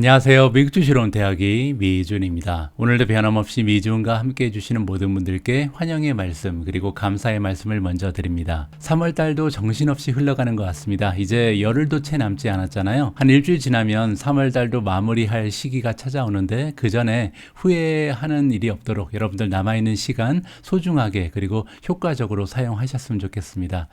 안녕하세요. 미국 주시러 온 대학의 미준입니다. 오늘도 변함없이 미준과 함께 해주시는 모든 분들께 환영의 말씀 그리고 감사의 말씀을 먼저 드립니다. 3월달도 정신없이 흘러가는 것 같습니다. 이제 열흘도 채 남지 않았잖아요. 한 일주일 지나면 3월달도 마무리할 시기가 찾아오는데 그 전에 후회하는 일이 없도록 여러분들 남아있는 시간 소중하게 그리고 효과적으로 사용하셨으면 좋겠습니다.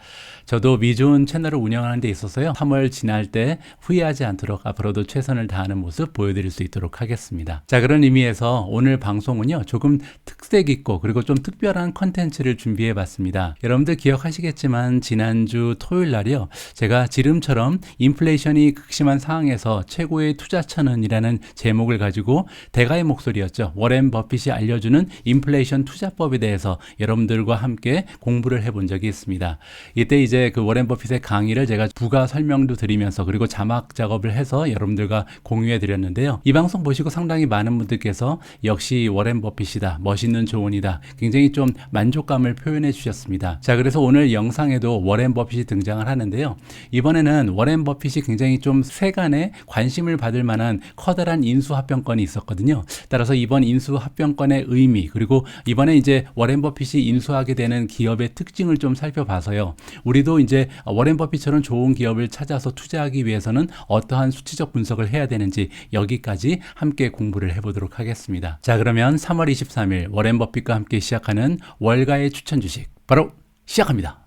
저도 미준 채널을 운영하는 데 있어서요. 3월 지날 때 후회하지 않도록 앞으로도 최선을 다하는 모습 보여드릴 수 있도록 하겠습니다. 자, 그런 의미에서 오늘 방송은요, 조금 특색 있고 그리고 좀 특별한 컨텐츠를 준비해 봤습니다. 여러분들 기억하시겠지만 지난주 토요일 날이요, 제가 지름처럼 인플레이션이 극심한 상황에서 최고의 투자처는이라는 제목을 가지고 대가의 목소리였죠. 워렌 버핏이 알려주는 인플레이션 투자법에 대해서 여러분들과 함께 공부를 해본 적이 있습니다. 이때 이제 그 워렌 버핏의 강의를 제가 부가 설명도 드리면서 그리고 자막 작업을 해서 여러분들과 공유해 드렸는데요. 이 방송 보시고 상당히 많은 분들께서 역시 워렌 버핏이다, 멋있는 조언이다, 굉장히 좀 만족감을 표현해 주셨습니다. 자, 그래서 오늘 영상에도 워렌 버핏이 등장을 하는데요. 이번에는 워렌 버핏이 굉장히 좀 세간에 관심을 받을 만한 커다란 인수합병건이 있었거든요. 따라서 이번 인수합병건의 의미 그리고 이번에 이제 워렌 버핏이 인수하게 되는 기업의 특징을 좀 살펴봐서요. 우리도 이제 워렌 버핏처럼 좋은 기업을 찾아서 투자하기 위해서는 어떠한 수치적 분석을 해야 되는지 여기까지 함께 공부를 해보도록 하겠습니다. 자, 그러면 3월 23일 워렌 버핏과 함께 시작하는 월가의 추천 주식 바로 시작합니다.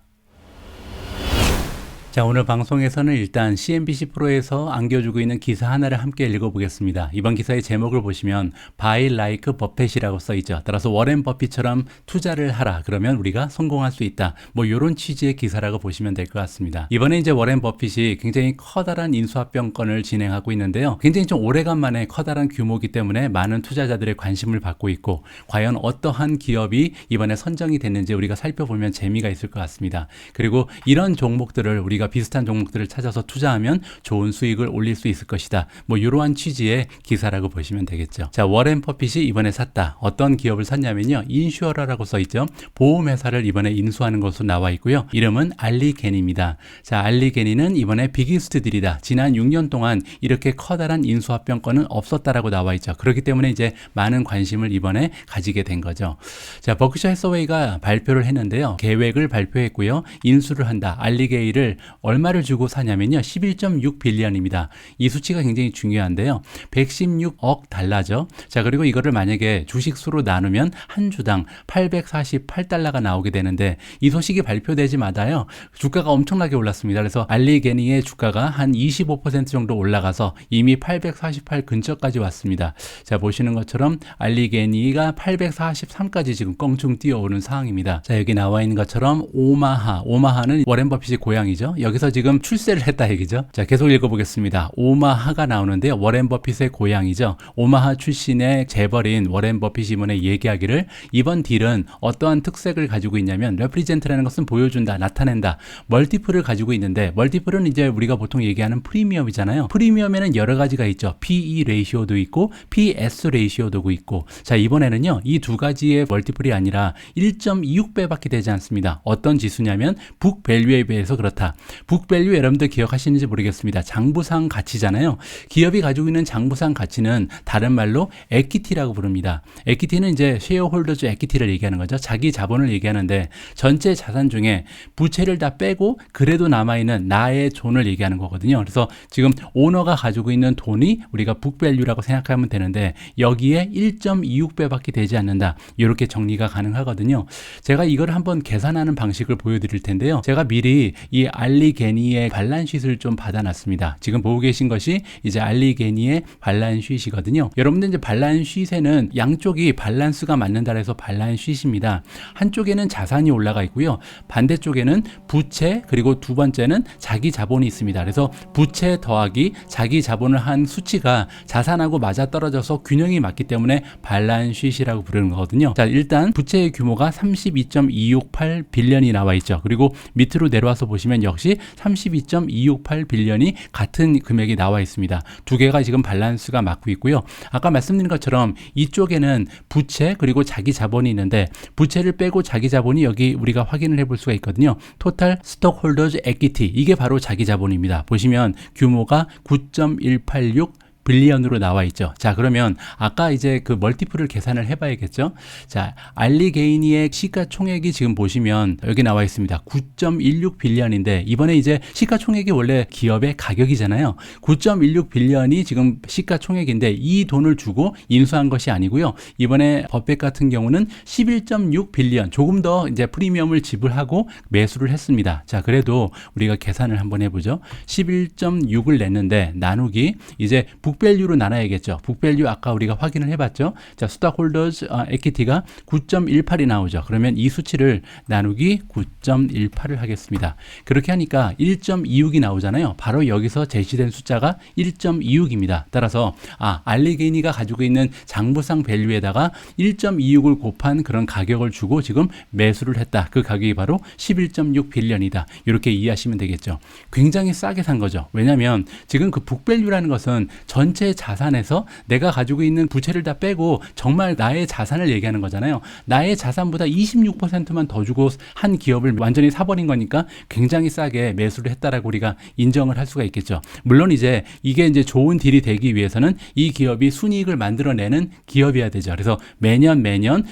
자, 오늘 방송에서는 일단 CNBC 프로에서 안겨주고 있는 기사 하나를 함께 읽어보겠습니다. 이번 기사의 제목을 보시면 Buy like Buffett이라고 써있죠. 따라서 워렌 버핏처럼 투자를 하라, 그러면 우리가 성공할 수 있다, 뭐 이런 취지의 기사라고 보시면 될 것 같습니다. 이번에 이제 워렌 버핏이 굉장히 커다란 인수합병건을 진행하고 있는데요. 굉장히 좀 오래간만에 커다란 규모이기 때문에 많은 투자자들의 관심을 받고 있고, 과연 어떠한 기업이 이번에 선정이 됐는지 우리가 살펴보면 재미가 있을 것 같습니다. 그리고 이런 종목들을 우리가 비슷한 종목들을 찾아서 투자하면 좋은 수익을 올릴 수 있을 것이다, 뭐 이러한 취지의 기사라고 보시면 되겠죠. 자, 워렌 버핏이 이번에 샀다. 어떤 기업을 샀냐면요, 인슈어러라고 써있죠. 보험회사를 이번에 인수하는 것으로 나와 있고요. 이름은 알리게니입니다. 자, 알리게니는 이번에 비기스트 딜이다. 지난 6년 동안 이렇게 커다란 인수합병건은 없었다라고 나와 있죠. 그렇기 때문에 이제 많은 관심을 이번에 가지게 된 거죠. 자, 버크셔 해서웨이가 발표를 했는데요. 계획을 발표했고요. 인수를 한다. 알리게이를 얼마를 주고 사냐면요, 11.6 빌리언입니다. 이 수치가 굉장히 중요한데요. 116억 달러죠. 자, 그리고 이거를 만약에 주식수로 나누면 한 주당 848달러가 나오게 되는데, 이 소식이 발표되지마다요, 주가가 엄청나게 올랐습니다. 그래서 알리게니의 주가가 한 25% 정도 올라가서 이미 848 근처까지 왔습니다. 자, 보시는 것처럼 알리게니가 843까지 지금 껑충 뛰어오는 상황입니다. 자, 여기 나와 있는 것처럼 오마하는 워렌 버핏의 고향이죠. 여기서 지금 출세를 했다 얘기죠. 자, 계속 읽어보겠습니다. 오마하가 나오는데요, 워렌 버핏의 고향이죠. 오마하 출신의 재벌인 워렌 버핏이 이번에 얘기하기를, 이번 딜은 어떠한 특색을 가지고 있냐면, 레프리젠트라는 것은 보여준다, 나타낸다, 멀티플을 가지고 있는데, 멀티플은 이제 우리가 보통 얘기하는 프리미엄이잖아요. 프리미엄에는 여러 가지가 있죠. PE 레이시오도 있고 PS 레이시오도 있고, 자, 이번에는요, 이 두 가지의 멀티플이 아니라 1.26배밖에 되지 않습니다. 어떤 지수냐면 북 밸류에 비해서 그렇다. 북밸류 여러분들 기억하시는지 모르겠습니다. 장부상 가치잖아요. 기업이 가지고 있는 장부상 가치는 다른 말로 에퀴티라고 부릅니다. 에퀴티는 이제 쉐어홀더즈 에퀴티를 얘기하는 거죠. 자기 자본을 얘기하는데, 전체 자산 중에 부채를 다 빼고 그래도 남아있는 나의 존을 얘기하는 거거든요. 그래서 지금 오너가 가지고 있는 돈이 우리가 북밸류라고 생각하면 되는데, 여기에 1.26배밖에 되지 않는다, 이렇게 정리가 가능하거든요. 제가 이걸 한번 계산하는 방식을 보여드릴 텐데요. 제가 미리 이 알리게니의 반란쉿을 좀 받아놨습니다. 지금 보고 계신 것이 이제 알리게니의 반란쉿이거든요. 여러분들 이제 반란쉿에는 양쪽이 밸런스가 맞는다 해서 반란쉿입니다. 한쪽에는 자산이 올라가 있고요, 반대쪽에는 부채, 그리고 두 번째는 자기 자본이 있습니다. 그래서 부채 더하기 자기 자본을 한 수치가 자산하고 맞아떨어져서 균형이 맞기 때문에 반란쉿이라고 부르는 거거든요. 자, 일단 부채의 규모가 32.268 빌리언이 나와 있죠. 그리고 밑으로 내려와서 보시면 역시 32.268 빌리언이 같은 금액이 나와 있습니다. 두 개가 지금 밸런스가 맞고 있고요. 아까 말씀드린 것처럼 이쪽에는 부채 그리고 자기 자본이 있는데, 부채를 빼고 자기 자본이 여기 우리가 확인을 해볼 수가 있거든요. 토탈 스톡홀더즈 에퀴티, 이게 바로 자기 자본입니다. 보시면 규모가 9.186 빌리언으로 나와 있죠. 자, 그러면 아까 이제 그 멀티플을 계산을 해봐야겠죠. 자, 알리게이니의 시가총액이 지금 보시면 여기 나와 있습니다. 9.16 빌리언인데 이번에 이제 시가총액이 원래 기업의 가격이잖아요. 9.16 빌리언이 지금 시가총액인데 이 돈을 주고 인수한 것이 아니고요. 이번에 버핏 같은 경우는 11.6 빌리언, 조금 더 이제 프리미엄을 지불하고 매수를 했습니다. 자, 그래도 우리가 계산을 한번 해보죠. 11.6을 냈는데 나누기 이제 북밸류로 나눠야겠죠. 북밸류 아까 우리가 확인을 해봤죠. 자, 스톡홀더즈 에퀴티가 9.18이 나오죠. 그러면 이 수치를 나누기 9.18을 하겠습니다. 그렇게 하니까 1.26이 나오잖아요. 바로 여기서 제시된 숫자가 1.26입니다. 따라서 알리게이니가 가지고 있는 장부상 밸류에다가 1.26을 곱한 그런 가격을 주고 지금 매수를 했다. 그 가격이 바로 11.6 빌리언이다. 이렇게 이해하시면 되겠죠. 굉장히 싸게 산 거죠. 왜냐하면 지금 그 북밸류라는 것은 전체 자산에서 내가 가지고 있는 부채를 다 빼고 정말 나의 자산을 얘기하는 거잖아요. 나의 자산보다 26%만 더 주고 한 기업을 완전히 사버린 거니까 굉장히 싸게 매수를 했다라고 우리가 인정을 할 수가 있겠죠. 물론 이제 이게 이제 좋은 딜이 되기 위해서는 이 기업이 순이익을 만들어내는 기업이어야 되죠. 그래서 매년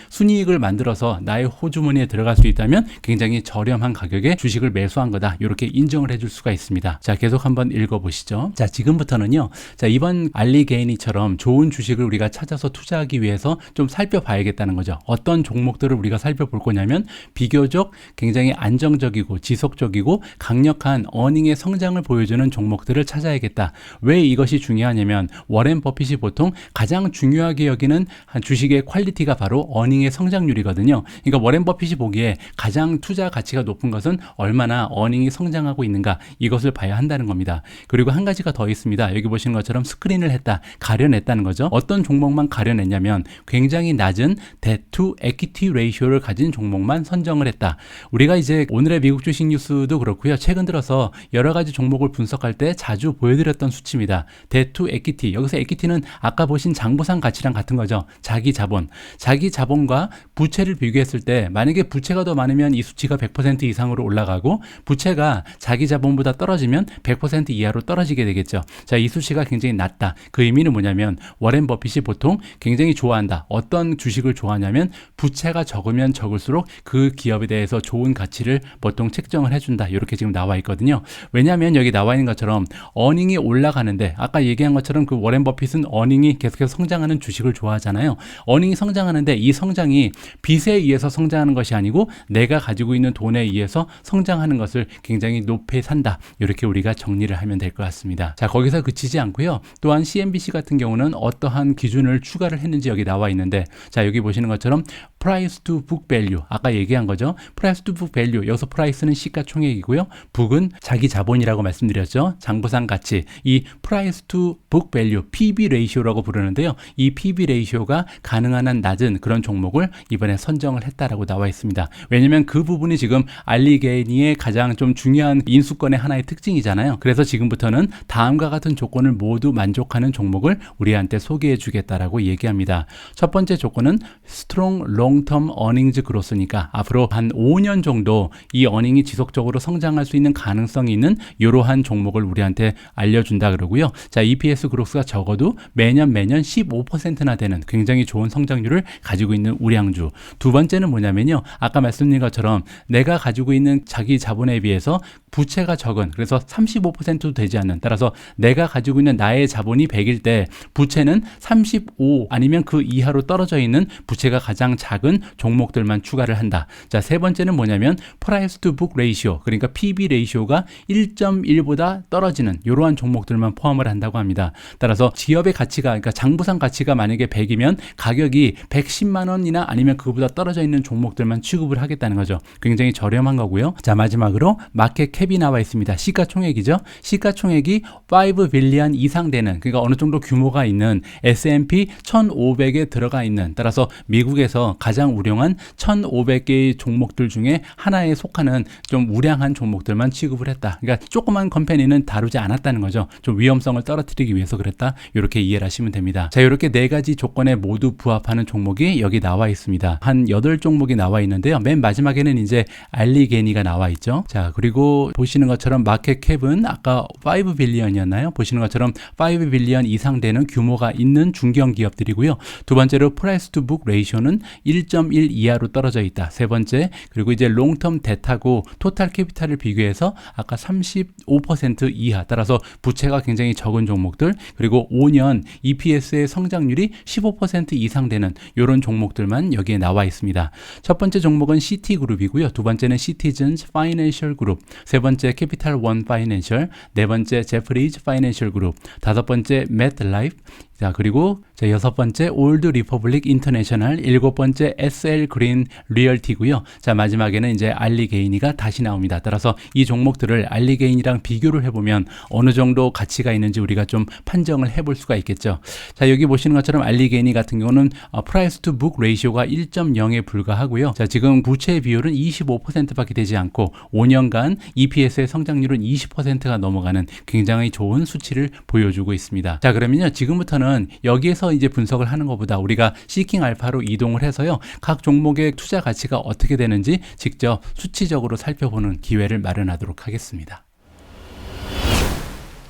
순이익을 만들어서 나의 호주머니에 들어갈 수 있다면 굉장히 저렴한 가격에 주식을 매수한 거다. 이렇게 인정을 해줄 수가 있습니다. 자, 계속 한번 읽어보시죠. 자, 지금부터는요. 자, 이번 알리게이니처럼 좋은 주식을 우리가 찾아서 투자하기 위해서 좀 살펴봐야겠다는 거죠. 어떤 종목들을 우리가 살펴볼 거냐면 비교적 굉장히 안정적이고 지속적이고 강력한 어닝의 성장을 보여주는 종목들을 찾아야겠다. 왜 이것이 중요하냐면 워렌 버핏이 보통 가장 중요하게 여기는 주식의 퀄리티가 바로 어닝의 성장률이거든요. 그러니까 워렌 버핏이 보기에 가장 투자 가치가 높은 것은 얼마나 어닝이 성장하고 있는가, 이것을 봐야 한다는 겁니다. 그리고 한 가지가 더 있습니다. 여기 보시는 것처럼 스크린을 했다, 가려냈다는 거죠. 어떤 종목만 가려냈냐면 굉장히 낮은 debt to equity ratio를 가진 종목만 선정을 했다. 우리가 이제 오늘의 미국 주식 뉴스도 그렇고요. 최근 들어서 여러 가지 종목을 분석할 때 자주 보여드렸던 수치입니다. debt to equity. 여기서 equity는 아까 보신 장부상 가치랑 같은 거죠. 자기 자본과 부채를 비교했을 때 만약에 부채가 더 많으면 이 수치가 100% 이상으로 올라가고 부채가 자기 자본보다 떨어지면 100% 이하로 떨어지게 되겠죠. 자, 이 수치가 굉장히 낮다. 그 의미는 뭐냐면 워렌 버핏이 보통 굉장히 좋아한다. 어떤 주식을 좋아하냐면 부채가 적으면 적을수록 그 기업에 대해서 좋은 가치를 보통 책정을 해준다. 이렇게 지금 나와 있거든요. 왜냐하면 여기 나와 있는 것처럼 어닝이 올라가는데 아까 얘기한 것처럼 그 워렌 버핏은 어닝이 계속해서 성장하는 주식을 좋아하잖아요. 어닝이 성장하는데 이 성장이 빚에 의해서 성장하는 것이 아니고 내가 가지고 있는 돈에 의해서 성장하는 것을 굉장히 높이 산다. 이렇게 우리가 정리를 하면 될 것 같습니다. 자, 거기서 그치지 않고요. 또한 CNBC 같은 경우는 어떠한 기준을 추가를 했는지 여기 나와 있는데, 자, 여기 보시는 것처럼 price to book value, 아까 얘기한 거죠. price to book value, 여기서 price는 시가총액이고요. book은 자기 자본이라고 말씀드렸죠. 장부상 가치. 이 price to book value, PB ratio라고 부르는데요. 이 PB ratio가 가능한 한 낮은 그런 종목을 이번에 선정을 했다라고 나와 있습니다. 왜냐면 그 부분이 지금 알리게이니의 가장 좀 중요한 인수권의 하나의 특징이잖아요. 그래서 지금부터는 다음과 같은 조건을 모두 만족하는 종목을 우리한테 소개해 주겠다라고 얘기합니다. 첫 번째 조건은 strong long-term earnings growth니까 앞으로 한 5년 정도 이 어닝이 지속적으로 성장할 수 있는 가능성이 있는 이러한 종목을 우리한테 알려준다 그러고요. 자, EPS 그로스가 적어도 매년 15%나 되는 굉장히 좋은 성장률을 가지고 있는 우량주. 두 번째는 뭐냐면요. 아까 말씀드린 것처럼 내가 가지고 있는 자기 자본에 비해서 부채가 적은, 그래서 35%도 되지 않는, 따라서 내가 가지고 있는 나의 자본이 100일 때 부채는 35 아니면 그 이하로 떨어져 있는 부채가 가장 작은 종목들만 추가를 한다. 자, 세 번째는 뭐냐면 price to book ratio, 그러니까 PB 레이쇼가 1.1보다 떨어지는 이러한 종목들만 포함을 한다고 합니다. 따라서 기업의 가치가, 그러니까 장부상 가치가 만약에 100이면 가격이 110만 원이나 아니면 그보다 떨어져 있는 종목들만 취급을 하겠다는 거죠. 굉장히 저렴한 거고요. 자, 마지막으로 마켓 캡이 나와 있습니다. 시가총액이죠. 시가총액이 5 빌리언 이상 되는, 그러니까 어느 정도 규모가 있는 S&P 1500에 들어가 있는, 따라서 미국에서 가장 우량한 1,500개의 종목들 중에 하나에 속하는 좀 우량한 종목들만 취급을 했다. 그러니까 조그만 컴퍼니는 다루지 않았다는 거죠. 좀 위험성을 떨어뜨리기 위해서 그랬다. 이렇게 이해를 하시면 됩니다. 자, 이렇게 네 가지 조건에 모두 부합하는 종목이 여기 나와 있습니다. 한 8종목이 나와 있는데요. 맨 마지막에는 이제 알리게니가 나와 있죠. 자, 그리고 보시는 것처럼 마켓 캡은 아까 5 빌리언이었나요? 보시는 것처럼 5 빌리언 이상 되는 규모가 있는 중견 기업들이고요. 두 번째로 프라이스 투 북 레이쇼는 1.1 이하로 떨어져 있다. 세 번째, 그리고 이제 롱텀 뎃하고 토탈 캐피탈을 비교해서 아까 35% 이하, 따라서 부채가 굉장히 적은 종목들, 그리고 5년 EPS의 성장률이 15% 이상 되는 이런 종목들만 여기에 나와 있습니다. 첫 번째 종목은 시티그룹이고요. 두 번째는 시티즌스 파이낸셜 그룹, 세 번째 캐피탈 원 파이낸셜, 네 번째 제프리즈 파이낸셜 그룹, 다섯 번째 맷라이프, 자, 그리고 여섯 번째 올드 리퍼블릭 인터내셔널, 일곱 번째 SL 그린 리얼티고요. 자, 마지막에는 이제 알리게인이가 다시 나옵니다. 따라서 이 종목들을 알리게인이랑 비교를 해보면 어느 정도 가치가 있는지 우리가 좀 판정을 해볼 수가 있겠죠. 자, 여기 보시는 것처럼 알리게인이 같은 경우는 프라이스 투 북 레이쇼가 1.0에 불과하고요. 자, 지금 부채 비율은 25%밖에 되지 않고 5년간 EPS의 성장률은 20%가 넘어가는 굉장히 좋은 수치를 보여주고 있습니다. 자, 그러면요, 지금부터는 여기에서 이제 분석을 하는 것보다 우리가 시킹 알파로 이동을 해서요, 각 종목의 투자 가치가 어떻게 되는지 직접 수치적으로 살펴보는 기회를 마련하도록 하겠습니다.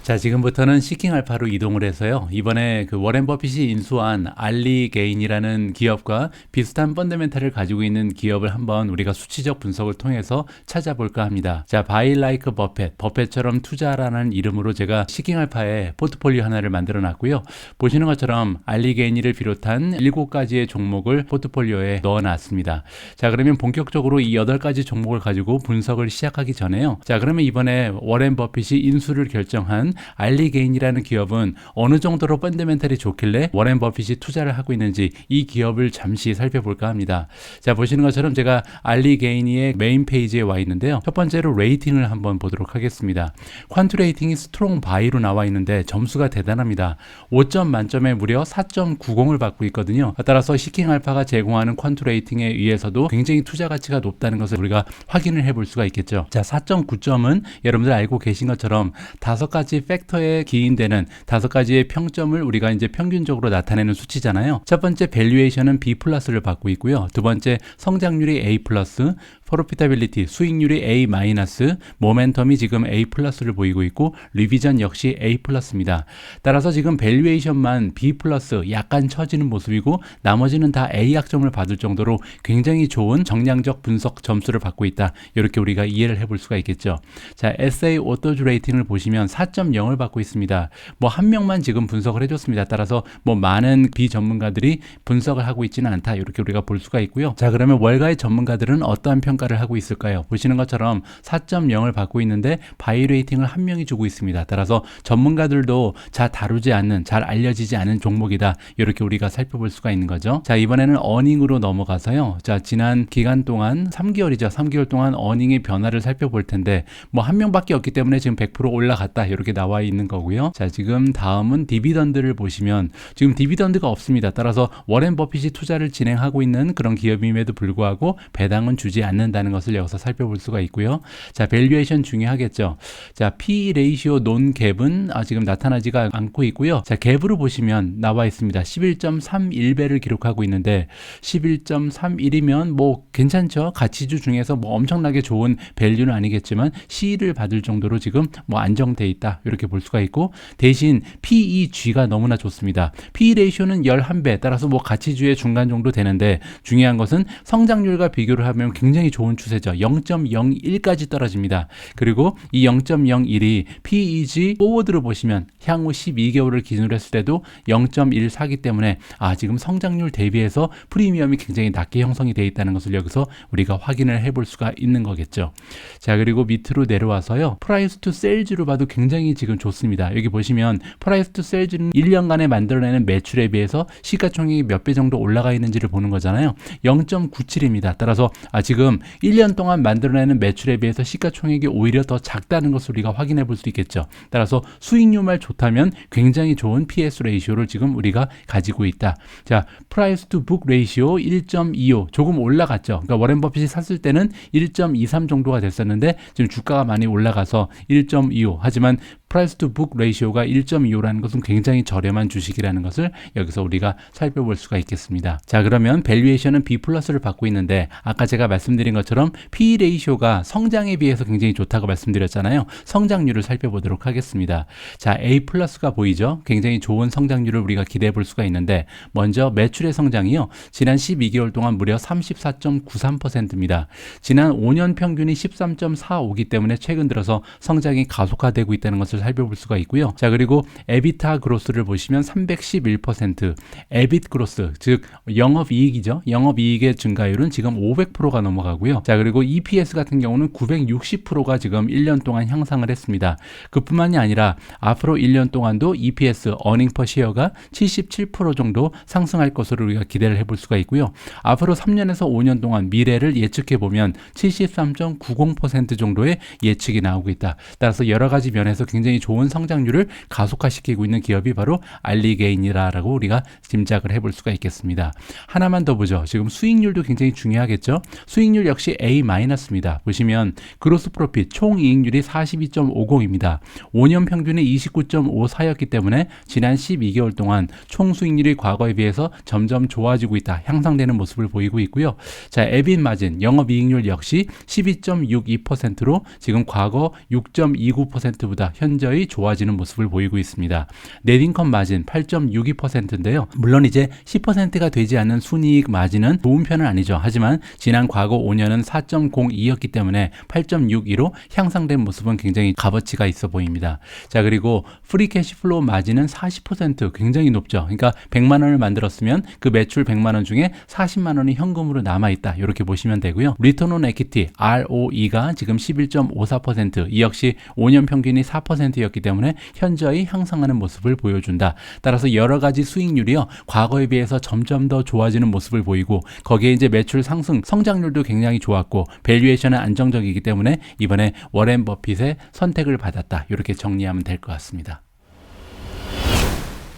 자, 지금부터는 시킹 알파로 이동을 해서요, 이번에 그 워렌 버핏이 인수한 알리게인이라는 기업과 비슷한 펀더멘탈을 가지고 있는 기업을 한번 우리가 수치적 분석을 통해서 찾아볼까 합니다. 자, 바이 라이크 버펫, 버펫처럼 투자라는 이름으로 제가 시킹 알파에 포트폴리오 하나를 만들어 놨고요. 보시는 것처럼 알리게인을 비롯한 7가지의 종목을 포트폴리오에 넣어 놨습니다. 자, 그러면 본격적으로 이 8가지 종목을 가지고 분석을 시작하기 전에요, 자, 그러면 이번에 워렌 버핏이 인수를 결정한 알리게인이라는 기업은 어느 정도로 펀더멘탈이 좋길래 워렌 버핏이 투자를 하고 있는지 이 기업을 잠시 살펴볼까 합니다. 자, 보시는 것처럼 제가 알리게인의 메인 페이지에 와 있는데요. 첫 번째로 레이팅을 한번 보도록 하겠습니다. 퀀트 레이팅이 스트롱 바이로 나와 있는데 점수가 대단합니다. 5점 만점에 무려 4.90을 받고 있거든요. 따라서 시킹 알파가 제공하는 퀀트 레이팅에 의해서도 굉장히 투자 가치가 높다는 것을 우리가 확인을 해볼 수가 있겠죠. 자, 4.9점은 여러분들 알고 계신 것처럼 5가지 팩터에 기인되는 5가지의 평점을 우리가 이제 평균적으로 나타내는 수치잖아요. 첫 번째 밸류에이션은 B 플러스를 받고 있고요. 두 번째 성장률이 A 플러스, 프로피타빌리티 수익률이 A 마이너스, 모멘텀이 지금 A 플러스를 보이고 있고 리비전 역시 A 플러스입니다. 따라서 지금 밸류에이션만 B 플러스 약간 처지는 모습이고 나머지는 다 A 학점을 받을 정도로 굉장히 좋은 정량적 분석 점수를 받고 있다. 이렇게 우리가 이해를 해볼 수가 있겠죠. 자, SA 오토즈 레이팅을 보시면 4.0을 받고 있습니다. 뭐 한 명만 지금 분석을 해줬습니다. 따라서 뭐 많은 비전문가들이 분석을 하고 있지는 않다. 이렇게 우리가 볼 수가 있고요. 자, 그러면 월가의 전문가들은 어떠한 평가를 하고 있을까요? 보시는 것처럼 4.0을 받고 있는데 바이 레이팅을 한 명이 주고 있습니다. 따라서 전문가들도 잘 다루지 않는, 잘 알려지지 않은 종목이다. 이렇게 우리가 살펴볼 수가 있는 거죠. 자, 이번에는 어닝으로 넘어가서요. 자, 지난 기간 동안 3개월이죠. 3개월 동안 어닝의 변화를 살펴볼 텐데 뭐 한 명밖에 없기 때문에 지금 100% 올라갔다. 이렇게 나와 있는 거고요. 자, 지금 다음은 디비던드를 보시면 지금 디비던드가 없습니다. 따라서 워렌 버핏이 투자를 진행하고 있는 그런 기업임에도 불구하고 배당은 주지 않는다는 것을 여기서 살펴볼 수가 있고요. 자, 밸류에이션 중요하겠죠. 자, PE 레이시오 논 갭은 지금 나타나지가 않고 있고요. 자, 갭으로 보시면 나와 있습니다. 11.31배를 기록하고 있는데 11.31이면 뭐 괜찮죠. 가치주 중에서 뭐 엄청나게 좋은 밸류는 아니겠지만 C를 받을 정도로 지금 뭐 안정돼 있다. 이렇게 볼 수가 있고 대신 PEG가 너무나 좋습니다. PE 레이쇼는 11배, 따라서 뭐 가치주의 중간 정도 되는데 중요한 것은 성장률과 비교를 하면 굉장히 좋은 추세죠. 0.01까지 떨어집니다. 그리고 이 0.01이 PEG 포워드로 보시면 향후 12개월을 기준으로 했을 때도 0.14기 때문에 지금 성장률 대비해서 프리미엄이 굉장히 낮게 형성이 되어 있다는 것을 여기서 우리가 확인을 해볼 수가 있는 거겠죠. 자, 그리고 밑으로 내려와서요. 프라이스 투 세일즈로 봐도 굉장히 지금 좋습니다. 여기 보시면 프라이스 투 세일즈는 1년간에 만들어내는 매출에 비해서 시가총액이 몇 배 정도 올라가 있는지를 보는 거잖아요. 0.97입니다. 따라서 지금 1년 동안 만들어내는 매출에 비해서 시가총액이 오히려 더 작다는 것을 우리가 확인해 볼 수 있겠죠. 따라서 수익률만 좋다면 굉장히 좋은 PS 레이시오를 지금 우리가 가지고 있다. 자, 프라이스 투 북 레이시오 1.25 조금 올라갔죠. 그러니까 워렌 버핏이 샀을 때는 1.23 정도가 됐었는데 지금 주가가 많이 올라가서 1.25. 하지만 프라이스 투 북 레이시오가 1.25라는 것은 굉장히 저렴한 주식이라는 것을 여기서 우리가 살펴볼 수가 있겠습니다. 자, 그러면 밸류에이션은 B 플러스를 받고 있는데 아까 제가 말씀드린 것처럼 P 레이시오가 성장에 비해서 굉장히 좋다고 말씀드렸잖아요. 성장률을 살펴보도록 하겠습니다. 자, A 플러스가 보이죠? 굉장히 좋은 성장률을 우리가 기대해 볼 수가 있는데 먼저 매출의 성장이요. 지난 12개월 동안 무려 34.93%입니다. 지난 5년 평균이 13.45이기 때문에 최근 들어서 성장이 가속화되고 있다는 것을 살펴볼 수가 있고요. 자, 그리고 에비타 그로스를 보시면 311%, 에빗 그로스, 즉 영업이익이죠. 영업이익의 증가율은 지금 500%가 넘어가고요. 자, 그리고 EPS 같은 경우는 960%가 지금 1년 동안 향상을 했습니다. 그뿐만이 아니라 앞으로 1년 동안도 EPS, 어닝 퍼 시어가 77% 정도 상승할 것으로 우리가 기대를 해볼 수가 있고요. 앞으로 3년에서 5년 동안 미래를 예측해 보면 73.90% 정도의 예측이 나오고 있다. 따라서 여러 가지 면에서 굉장히 좋은 성장률을 가속화시키고 있는 기업이 바로 알리게인이라고 우리가 짐작을 해볼 수가 있겠습니다. 하나만 더 보죠. 지금 수익률도 굉장히 중요하겠죠. 수익률 역시 A-입니다. 보시면 그로스 프로핏 총 이익률이 42.50입니다. 5년 평균이 29.54였기 때문에 지난 12개월 동안 총 수익률이 과거에 비해서 점점 좋아지고 있다. 향상되는 모습을 보이고 있고요. 자, 에빗 마진 영업이익률 역시 12.62%로 지금 과거 6.29%보다 현저히 좋아지는 모습을 보이고 있습니다. 넷인컴 마진 8.62%인데요. 물론 이제 10%가 되지 않는 순이익 마진은 좋은 편은 아니죠. 하지만 지난 과거 5년은 4.02였기 때문에 8.62로 향상된 모습은 굉장히 값어치가 있어 보입니다. 자, 그리고 프리 캐시플로우 마진은 40% 굉장히 높죠. 그러니까 100만 원을 만들었으면 그 매출 100만 원 중에 40만 원이 현금으로 남아있다. 이렇게 보시면 되고요. 리턴 온 에퀴티 ROE가 지금 11.54%, 이 역시 5년 평균이 4%였기 때문에 현저히 향상하는 모습을 보여준다. 따라서 여러 가지 수익률이요, 과거에 비해서 점점 더 좋아지는 모습을 보이고, 거기에 이제 매출 상승, 성장률도 굉장히 좋았고, 밸류에이션은 안정적이기 때문에 이번에 워렌 버핏의 선택을 받았다. 이렇게 정리하면 될 것 같습니다.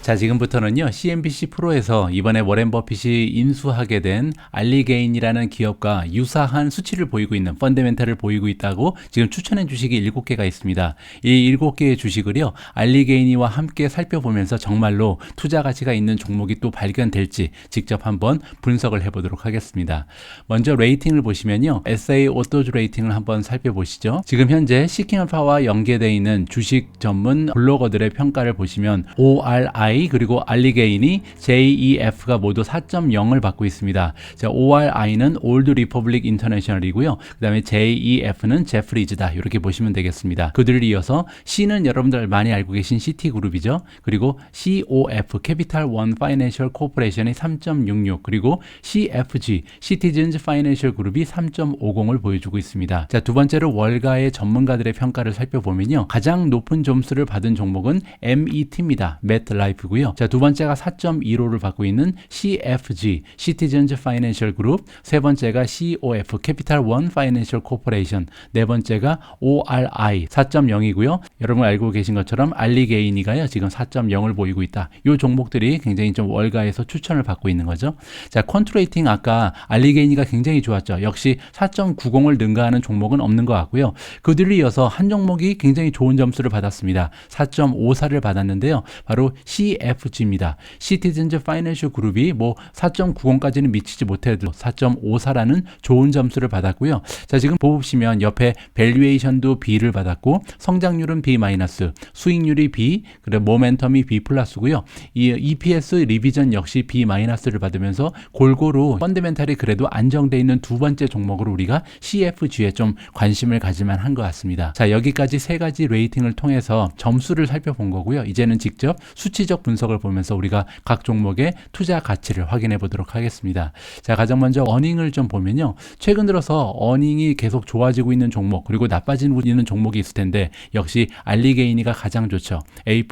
자, 지금부터는요, CNBC 프로에서 이번에 워렌 버핏이 인수하게 된 알리게인이라는 기업과 유사한 수치를 보이고 있는, 펀더멘탈을 보이고 있다고 지금 추천한 주식이 7개가 있습니다. 이 7개의 주식을요, 알리게인이와 함께 살펴보면서 정말로 투자 가치가 있는 종목이 또 발견될지 직접 한번 분석을 해보도록 하겠습니다. 먼저 레이팅을 보시면요, SA 오토즈 레이팅을 한번 살펴보시죠. 지금 현재 시킹얼파와 연계되어 있는 주식 전문 블로거들의 평가를 보시면 ORI 그리고 알리게인이 JEF가 모두 4.0을 받고 있습니다. 자, ORI는 올드 리퍼블릭 인터내셔널이고요. 그 다음에 JEF는 제프리즈다. 이렇게 보시면 되겠습니다. 그들을 이어서 C는 여러분들 많이 알고 계신 시티그룹이죠. 그리고 COF 캐피탈 원 파이낸셜 코퍼레이션이 3.66, 그리고 CFG 시티즌즈 파이낸셜 그룹이 3.50을 보여주고 있습니다. 자, 두 번째로 월가의 전문가들의 평가를 살펴보면요, 가장 높은 점수를 받은 종목은 MET입니다. 맷라이프 고요. 자, 두 번째가 4.15를 받고 있는 CFG 시티즌즈 파이낸셜 그룹, 세 번째가 COF 캐피탈 원 파이낸셜 코퍼레이션, 네 번째가 ORI 4.0이고요. 여러분 알고 계신 것처럼 알리게인이가요, 지금 4.0을 보이고 있다. 이 종목들이 굉장히 좀 월가에서 추천을 받고 있는 거죠. 자, 퀀트레이팅 아까 알리게인이가 굉장히 좋았죠. 역시 4.90을 능가하는 종목은 없는 것 같고요. 그들을 이어서 한 종목이 굉장히 좋은 점수를 받았습니다. 4.54를 받았는데요. 바로 CFG입니다. 시티즌즈 파이낸셜 그룹이 뭐 4.90까지는 미치지 못해도 4.54라는 좋은 점수를 받았고요. 자, 지금 보시면 옆에 밸류에이션도 B를 받았고, 성장률은 B-, 수익률이 B, 그리고 모멘텀이 B 플러스고요. 이 EPS 리비전 역시 B-를 받으면서 골고루 펀더멘탈이 그래도 안정되어 있는 두 번째 종목으로 우리가 CFG에 좀 관심을 가질만 한 것 같습니다. 자, 여기까지 세 가지 레이팅을 통해서 점수를 살펴본 거고요. 이제는 직접 수치적 실적 분석을 보면서 우리가 각 종목의 투자 가치를 확인해 보도록 하겠습니다. 자, 가장 먼저 어닝을 좀 보면요. 최근 들어서 어닝이 계속 좋아지고 있는 종목 그리고 나빠지고 있는 종목이 있을 텐데 역시 알리게인이가 가장 좋죠. A+.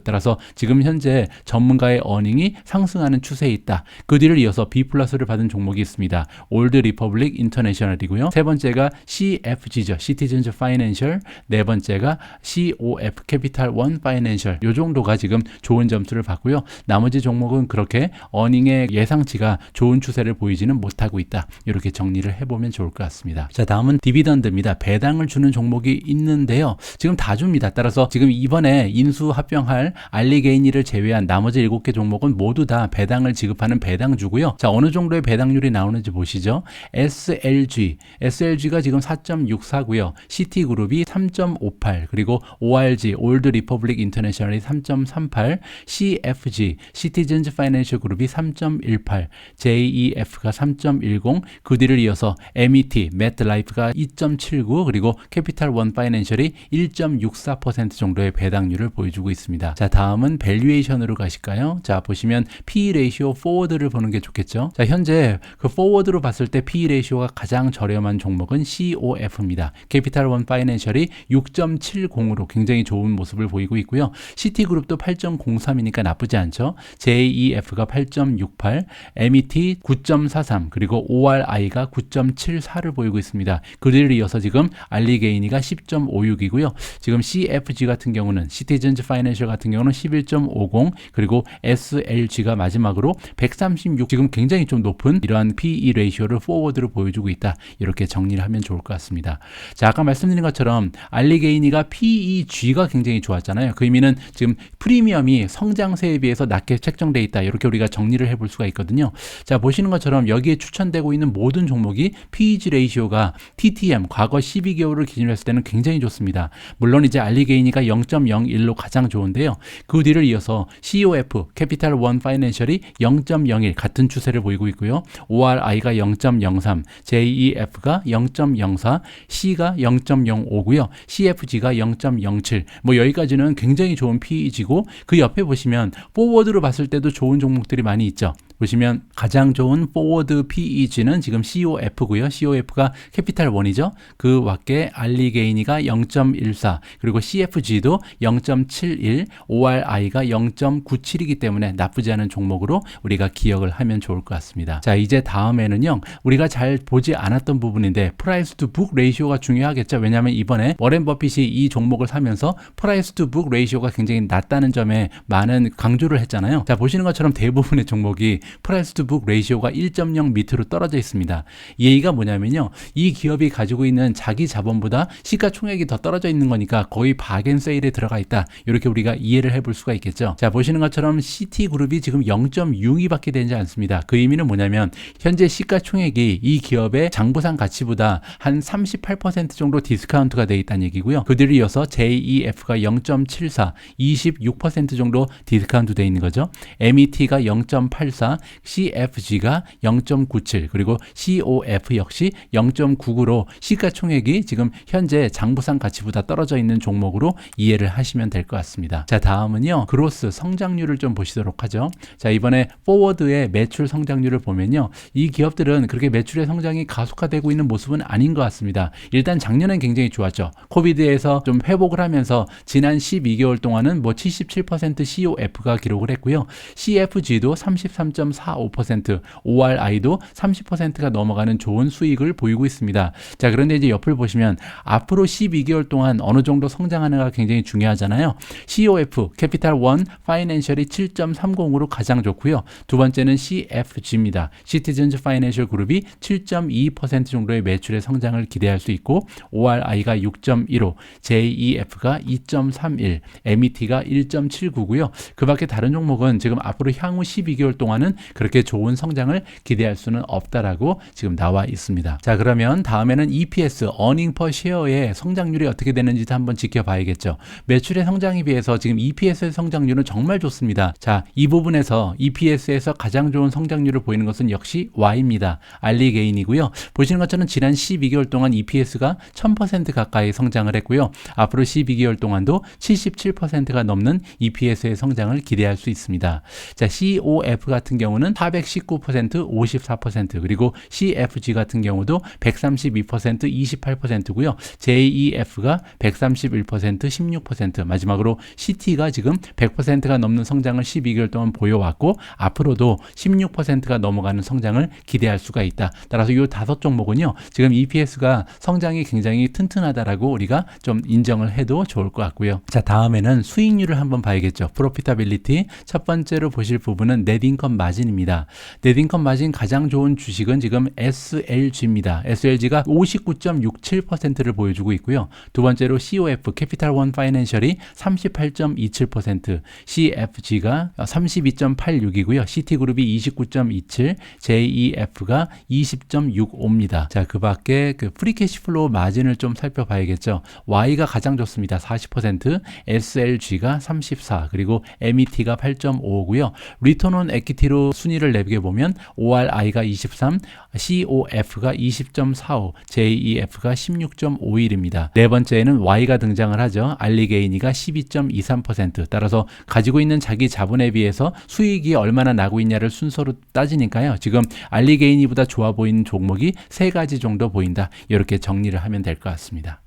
따라서 지금 현재 전문가의 어닝이 상승하는 추세에 있다. 그 뒤를 이어서 B+를 받은 종목이 있습니다. 올드 리퍼블릭 인터내셔널이고요. 세 번째가 CFG죠. 시티즌즈 파이낸셜. 네 번째가 COF 캐피탈 원 파이낸셜. 요 정도가 지금 좋은 점수를 받고요. 나머지 종목은 그렇게 어닝의 예상치가 좋은 추세를 보이지는 못하고 있다. 이렇게 정리를 해보면 좋을 것 같습니다. 자, 다음은 디비던드입니다. 배당을 주는 종목이 있는데요. 지금 다 줍니다. 따라서 지금 이번에 인수 합병할 알리게인이를 제외한 나머지 7개 종목은 모두 다 배당을 지급하는 배당주고요. 자, 어느 정도의 배당률이 나오는지 보시죠. SLG가 지금 4.64고요. 시티그룹이 3.58, 그리고 ORG, 올드 리퍼블릭 인터내셔널이 3.38, CFG, 시티즌즈 파이낸셜 그룹이 3.18, JEF가 3.10, 그 뒤를 이어서 MET, 매트라이프가 2.79, 그리고 캐피탈 원 파이낸셜이 1.64% 정도의 배당률을 보여주고 있습니다. 자, 다음은 밸류에이션으로 가실까요? 자, 보시면 PE 레이시오 포워드를 보는 게 좋겠죠. 자, 현재 그 포워드로 봤을 때 PE 레이시오가 가장 저렴한 종목은 COF입니다. 캐피탈 원 파이낸셜이 6.70으로 굉장히 좋은 모습을 보이고 있고요. 시티그룹도 8.03이니까 나쁘지 않죠. JEF가 8.68, MET 9.43, 그리고 ORI가 9.74를 보이고 있습니다. 그 뒤를 이어서 지금 알리게인이가 10.56이고요. 지금 CFG 같은 경우는 시티즌즈 파이낸셜 같은 경우는 11.50, 그리고 SLG가 마지막으로 136, 지금 굉장히 좀 높은 이러한 PE 레이시오를 포워드로 보여주고 있다. 이렇게 정리를 하면 좋을 것 같습니다. 자, 아까 말씀드린 것처럼 알리게인이가 PEG가 굉장히 좋았잖아요. 그 의미는 지금 프리미엄이 성장세에 비해서 낮게 책정되어 있다. 이렇게 우리가 정리를 해볼 수가 있거든요. 자, 보시는 것처럼 여기에 추천되고 있는 모든 종목이 PEG 레이시오가 TTM, 과거 12개월을 기준으로 했을 때는 굉장히 좋습니다. 물론 이제 알리게인이가 0.01로 가장 좋은데요. 그 뒤를 이어서 COF, 캐피탈 원 파이낸셜이 0.01 같은 추세를 보이고 있고요. ORI가 0.03, JEF가 0.04, C가 0.05고요. CFG가 0.07. 뭐 여기까지는 굉장히 좋은 PEG고 그 옆에 보시면 포워드로 봤을 때도 좋은 종목들이 많이 있죠. 보시면 가장 좋은 포워드 PEG는 지금 COF고요. COF가 캐피탈 원이죠. 그 밖에 알리게인이가 0.14, 그리고 CFG도 0.71, ORI가 0.97이기 때문에 나쁘지 않은 종목으로 우리가 기억을 하면 좋을 것 같습니다. 자, 이제 다음에는요. 우리가 잘 보지 않았던 부분인데 프라이스 투 북 레이시오가 중요하겠죠. 왜냐하면 이번에 워렌 버핏이 이 종목을 사면서 프라이스 투 북 레이시오가 굉장히 낮다는 점에 많은 강조를 했잖아요. 자, 보시는 것처럼 대부분의 종목이 프라이스 투 북 레이시오가 1.0 밑으로 떨어져 있습니다. 이 얘기가 뭐냐면요. 이 기업이 가지고 있는 자기 자본보다 시가총액이 더 떨어져 있는 거니까 거의 박앤세일에 들어가 있다. 이렇게 우리가 이해를 해볼 수가 있겠죠. 자, 보시는 것처럼 시티그룹이 지금 0.62밖에 되지 않습니다. 그 의미는 뭐냐면 현재 시가총액이 이 기업의 장부상 가치보다 한 38% 정도 디스카운트가 돼 있다는 얘기고요. 그 뒤를 이어서 JEF가 0.74, 26% 정도 디스카운트 돼 있는 거죠. MET가 0.84, CFG가 0.97, 그리고 COF 역시 0.99로 시가총액이 지금 현재 장부상 가치보다 떨어져 있는 종목으로 이해를 하시면 될 것 같습니다. 자, 다음은요. 그로스 성장률을 좀 보시도록 하죠. 자, 이번에 포워드의 매출 성장률을 보면요. 이 기업들은 그렇게 매출의 성장이 가속화되고 있는 모습은 아닌 것 같습니다. 일단 작년엔 굉장히 좋았죠. 코비드에서 좀 회복을 하면서 지난 12개월 동안은 뭐 77% COF가 기록을 했고요. CFG도 33.45%, ORI도 30%가 넘어가는 좋은 수익을 보이고 있습니다. 자, 그런데 이제 옆을 보시면 앞으로 12개월 동안 어느 정도 성장하는가 굉장히 중요하잖아요. COF, 캐피탈 원 파이낸셜이 7.30으로 가장 좋고요. 두 번째는 CFG입니다. 시티즌즈 파이낸셜 그룹이 7.2% 정도의 매출의 성장을 기대할 수 있고 ORI가 6.15, JEF가 2.31, MET가 1.79고요. 그 밖에 다른 종목은 지금 앞으로 향후 12개월 동안은 그렇게 좋은 성장을 기대할 수는 없다라고 지금 나와 있습니다. 자, 그러면 다음에는 EPS, earning per share의 성장률이 어떻게 되는지도 한번 지켜봐야겠죠. 매출의 성장에 비해서 지금 EPS의 성장률은 정말 좋습니다. 자, 이 부분에서 EPS에서 가장 좋은 성장률을 보이는 것은 역시 Y입니다. 알리게인이고요. 보시는 것처럼 지난 12개월 동안 EPS가 1000% 가까이 성장을 했고요. 앞으로 12개월 동안도 77%가 넘는 EPS의 성장을 기대할 수 있습니다. 자, COF 같은 경우는 419%, 54%, 그리고 CFG 같은 경우도 132%, 28%고요. JEF가 131%, 16%, 마지막으로 CT가 지금 100%가 넘는 성장을 12개월 동안 보여왔고 앞으로도 16%가 넘어가는 성장을 기대할 수가 있다. 따라서 이 5종목은요. 지금 EPS가 성장이 굉장히 튼튼하다라고 우리가 좀 인정을 해도 좋을 것 같고요. 자, 다음에는 수익률을 한번 봐야겠죠. 프로피타빌리티 첫 번째로 보실 부분은 넷인컴 마진입니다. 넷인컴 마진 가장 좋은 주식은 지금 SLG입니다. SLG가 59.67%를 보여주고 있고요. 두 번째로 COF 캐피탈 원 파이낸셜이 38.27%, CFG가 32.86이고요. CT그룹이 29.27, JEF가 20.65입니다. 자, 그 밖에 그 프리캐시플로우 마진을 좀 살펴봐야겠죠. Y가 가장 좋습니다. 40%, SLG가 34, 그리고 MET가 8.55고요. 리턴 온 에퀴티로 순위를 매겨보면 ORI가 23, COF가 20.45, JEF가 16.51입니다. 네 번째에는 Y가 등장을 하죠. 알리게이니가 12.23%. 따라서 가지고 있는 자기 자본에 비해서 수익이 얼마나 나고 있냐를 순서로 따지니까요. 지금 알리게이니보다 좋아 보이는 종목이 3가지 정도 보인다. 이렇게 정리를 하면 될 것 같습니다.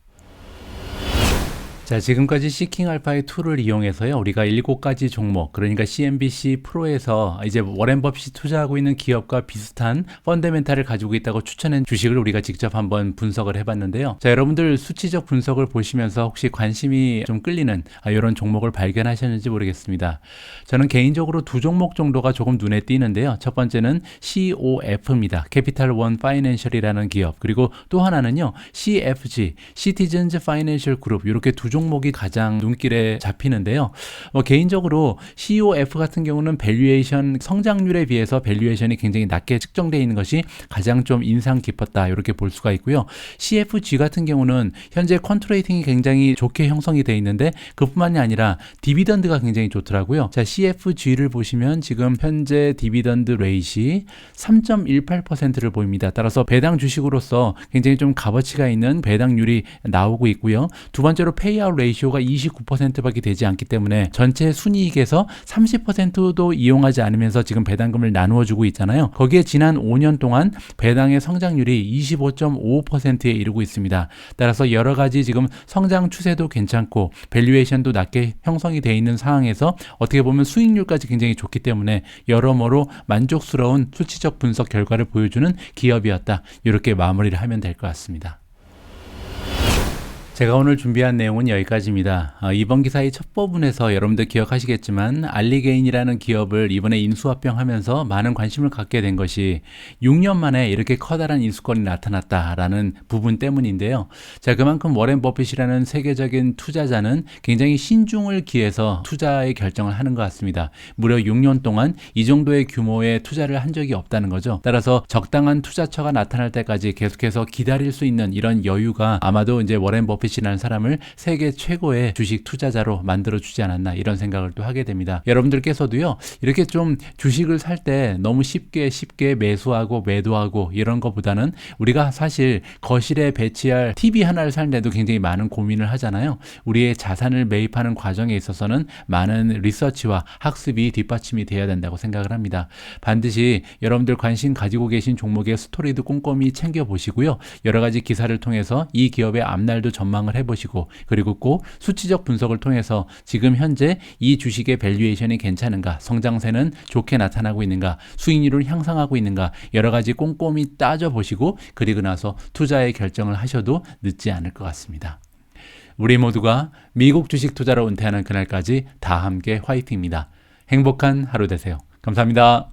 자, 지금까지 시킹알파의 툴을 이용해서요, 우리가 7가지 종목, 그러니까 CNBC 프로에서 이제 워렌 버핏이 투자하고 있는 기업과 비슷한 펀더멘탈을 가지고 있다고 추천한 주식을 우리가 직접 한번 분석을 해봤는데요. 자, 여러분들 수치적 분석을 보시면서 혹시 관심이 좀 끌리는 이런 종목을 발견하셨는지 모르겠습니다. 저는 개인적으로 2종목 정도가 조금 눈에 띄는데요. 첫 번째는 COF입니다. 캐피탈 원 파이낸셜이라는 기업, 그리고 또 하나는요, CFG, 시티즌즈 파이낸셜 그룹, 이렇게 2종목이 가장 눈길에 잡히는데요. 개인적으로 COF 같은 경우는 밸류에이션 성장률에 비해서 밸류에이션이 굉장히 낮게 측정되어 있는 것이 가장 좀 인상 깊었다, 이렇게 볼 수가 있고요. CFG 같은 경우는 현재 컨트레이팅이 굉장히 좋게 형성이 되어 있는데 그뿐만이 아니라 디비던드가 굉장히 좋더라고요. 자, CFG를 보시면 지금 현재 디비던드 레이시 3.18%를 보입니다. 따라서 배당 주식으로서 굉장히 좀 값어치가 있는 배당률이 나오고 있고요. 두 번째로 페이아웃 레이시오가 29%밖에 되지 않기 때문에 전체 순이익에서 30%도 이용하지 않으면서 지금 배당금을 나누어 주고 있잖아요. 거기에 지난 5년 동안 배당의 성장률이 25.55%에 이르고 있습니다. 따라서 여러 가지 지금 성장 추세도 괜찮고 밸류에이션도 낮게 형성이 되어 있는 상황에서 어떻게 보면 수익률까지 굉장히 좋기 때문에 여러모로 만족스러운 수치적 분석 결과를 보여주는 기업이었다. 이렇게 마무리를 하면 될 것 같습니다. 제가 오늘 준비한 내용은 여기까지입니다. 이번 기사의 첫 부분에서 여러분들 기억하시겠지만 알리게인이라는 기업을 이번에 인수합병하면서 많은 관심을 갖게 된 것이 6년 만에 이렇게 커다란 인수권이 나타났다라는 부분 때문인데요. 자, 그만큼 워렌 버핏이라는 세계적인 투자자는 굉장히 신중을 기해서 투자의 결정을 하는 것 같습니다. 무려 6년 동안 이 정도의 규모의 투자를 한 적이 없다는 거죠. 따라서 적당한 투자처가 나타날 때까지 계속해서 기다릴 수 있는 이런 여유가 아마도 이제 워렌 버핏이라는 사람을 세계 최고의 주식 투자자로 만들어주지 않았나, 이런 생각을 또 하게 됩니다. 여러분들께서도요, 이렇게 좀 주식을 살 때 너무 쉽게 매수하고 매도하고 이런 것보다는 우리가 사실 거실에 배치할 TV 하나를 사는데도 굉장히 많은 고민을 하잖아요. 우리의 자산을 매입하는 과정에 있어서는 많은 리서치와 학습이 뒷받침이 돼야 된다고 생각을 합니다. 반드시 여러분들 관심 가지고 계신 종목의 스토리도 꼼꼼히 챙겨보시고요. 여러 가지 기사를 통해서 이 기업의 앞날도 전망을 해보시고, 그리고 꼭 수치적 분석을 통해서 지금 현재 이 주식의 밸류에이션이 괜찮은가, 성장세는 좋게 나타나고 있는가, 수익률을 향상하고 있는가, 여러 가지 꼼꼼히 따져보시고 그리고 나서 투자의 결정을 하셔도 늦지 않을 것 같습니다. 우리 모두가 미국 주식 투자로 은퇴하는 그날까지 다 함께 화이팅입니다. 행복한 하루 되세요. 감사합니다.